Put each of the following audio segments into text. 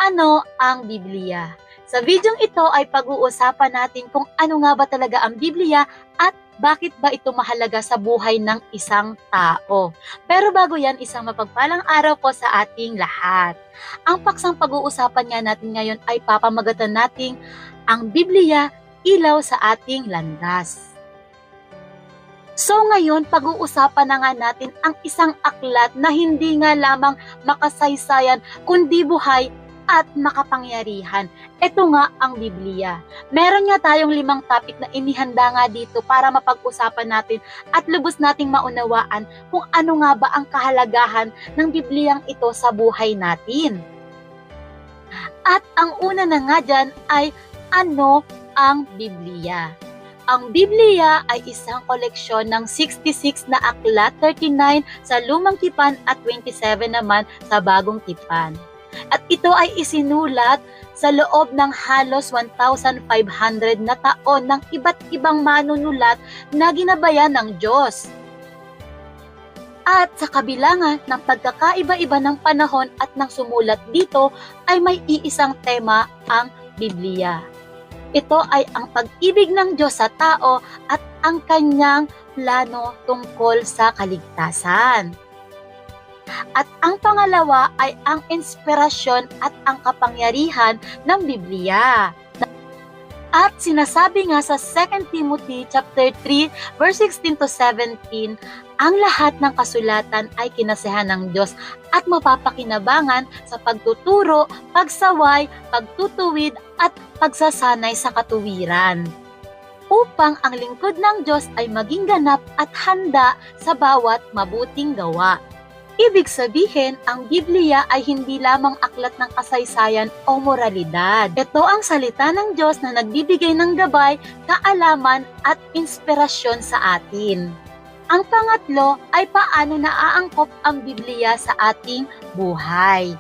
Ano ang Biblia? Sa videong ito ay pag-uusapan natin kung ano nga ba talaga ang Biblia at bakit ba ito mahalaga sa buhay ng isang tao. Pero bago yan, isang mapagpalang araw po sa ating lahat. Ang paksang pag-uusapan nga natin ngayon ay papamagatan nating ang Biblia, ilaw sa ating landas. So ngayon, pag-uusapan na nga natin ang isang aklat na hindi nga lamang makasaysayan, kundi buhay at makapangyarihan. Ito nga ang Biblia. Meron nga tayong 5 topic na inihanda nga dito para mapag-usapan natin at lubos nating maunawaan kung ano nga ba ang kahalagahan ng Bibliang ito sa buhay natin. At ang una na nga dyan ay ano ang Biblia? Ang Biblia ay isang koleksyon ng 66 na aklat, 39 sa Lumang Tipan at 27 naman sa Bagong Tipan. At ito ay isinulat sa loob ng halos 1,500 na taon ng iba't ibang manunulat na ginabayan ng Diyos. At sa kabilangan ng pagkakaiba-iba ng panahon at ng sumulat dito ay may iisang tema ang Biblia. Ito ay ang pag-ibig ng Diyos sa tao at ang kanyang plano tungkol sa kaligtasan. At ang pangalawa ay ang inspirasyon at ang kapangyarihan ng Biblia. At sinasabi nga sa 2 Timothy chapter 3 verse 16 to 17, ang lahat ng kasulatan ay kinasehan ng Diyos at mapapakinabangan sa pagtuturo, pagsaway, pagtutuwid at pagsasanay sa katuwiran, upang ang lingkod ng Diyos ay maging ganap at handa sa bawat mabuting gawa. Ibig sabihin, ang Biblia ay hindi lamang aklat ng kasaysayan o moralidad. Ito ang salita ng Diyos na nagbibigay ng gabay, kaalaman at inspirasyon sa atin. Ang pangatlo ay paano naaangkop ang Biblia sa ating buhay.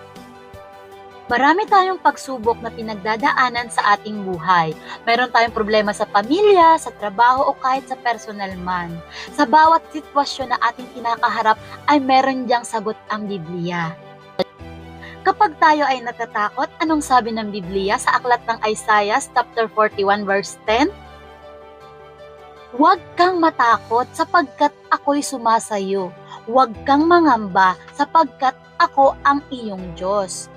Marami tayong pagsubok na pinagdadaanan sa ating buhay. Meron tayong problema sa pamilya, sa trabaho o kahit sa personal man. Sa bawat sitwasyon na ating kinakaharap ay meron diyang sagot ang Biblia. Kapag tayo ay natatakot, anong sabi ng Biblia sa aklat ng Isaiah chapter 41 verse 10? Huwag kang matakot sapagkat ako'y sumasayo. Huwag kang mangamba sapagkat ako ang iyong Diyos.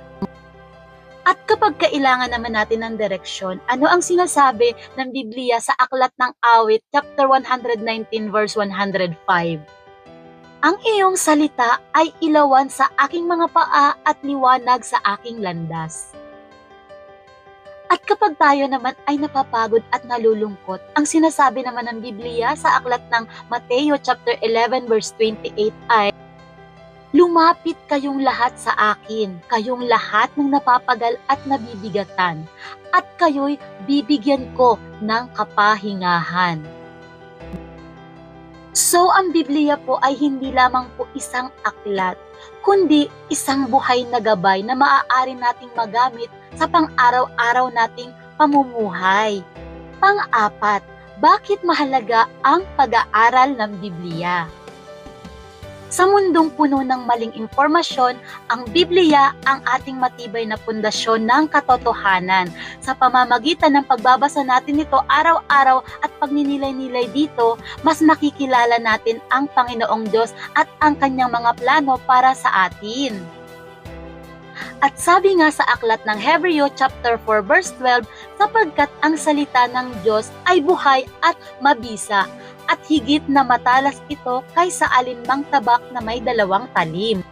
At kapag kailangan naman natin ng direksyon, ano ang sinasabi ng Biblia sa aklat ng Awit, chapter 119, verse 105? Ang iyong salita ay ilawan sa aking mga paa at liwanag sa aking landas. At kapag tayo naman ay napapagod at nalulungkot, ang sinasabi naman ng Biblia sa aklat ng Mateo, chapter 11, verse 28 ay, lumapit kayong lahat sa akin, kayong lahat ng napapagal at nabibigatan, at kayo'y bibigyan ko ng kapahingahan. So, ang Biblia po ay hindi lamang po isang aklat, kundi isang buhay na gabay na maaari nating magamit sa pang-araw-araw nating pamumuhay. Pang-apat, bakit mahalaga ang pag-aaral ng Biblia? Sa mundong puno ng maling impormasyon, ang Biblia ang ating matibay na pundasyon ng katotohanan. Sa pamamagitan ng pagbabasa natin ito araw-araw at pagninilay-nilay dito, mas makikilala natin ang Panginoong Diyos at ang kanyang mga plano para sa atin. At sabi nga sa aklat ng Hebreo chapter 4 verse 12, sapagkat ang salita ng Diyos ay buhay at mabisa, at higit na matalas ito kaysa alinmang tabak na may 2 talim.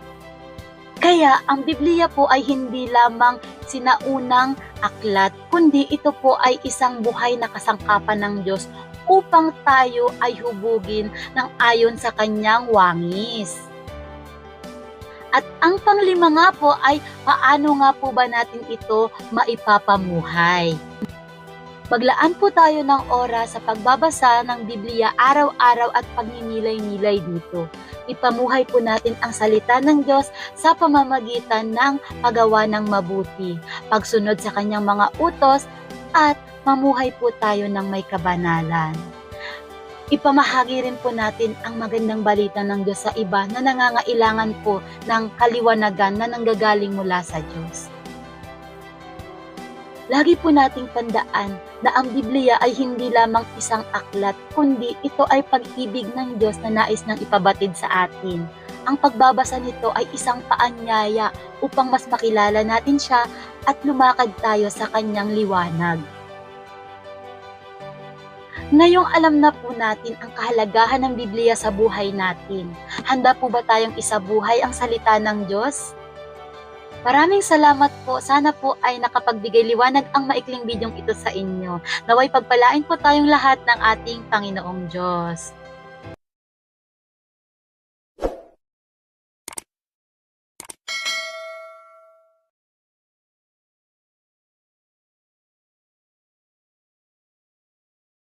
Kaya ang Biblia po ay hindi lamang sinaunang aklat, kundi ito po ay isang buhay na kasangkapan ng Diyos upang tayo ay hubugin ng ayon sa kanyang wangis. At ang panglima nga po ay paano nga po ba natin ito maipapamuhay? Maglaan po tayo ng oras sa pagbabasa ng Biblia araw-araw at pagninilay-nilay dito. Ipamuhay po natin ang salita ng Diyos sa pamamagitan ng paggawa ng mabuti, pagsunod sa kanyang mga utos, at mamuhay po tayo ng may kabanalan. Ipamahagi rin po natin ang magandang balita ng Diyos sa iba na nangangailangan po ng kaliwanagan na nanggagaling mula sa Diyos. Lagi po nating tandaan na ang Biblia ay hindi lamang isang aklat, kundi ito ay pag-ibig ng Diyos na nais nang ipabatid sa atin. Ang pagbabasa nito ay isang paanyaya upang mas makilala natin siya at lumakad tayo sa kanyang liwanag. Ngayong alam na po natin ang kahalagahan ng Biblia sa buhay natin, handa po ba tayong isabuhay ang salita ng Diyos? Maraming salamat po. Sana po ay nakapagbigay liwanag ang maikling bidyong ito sa inyo. Naway pagpalain po tayong lahat ng ating Panginoong Diyos.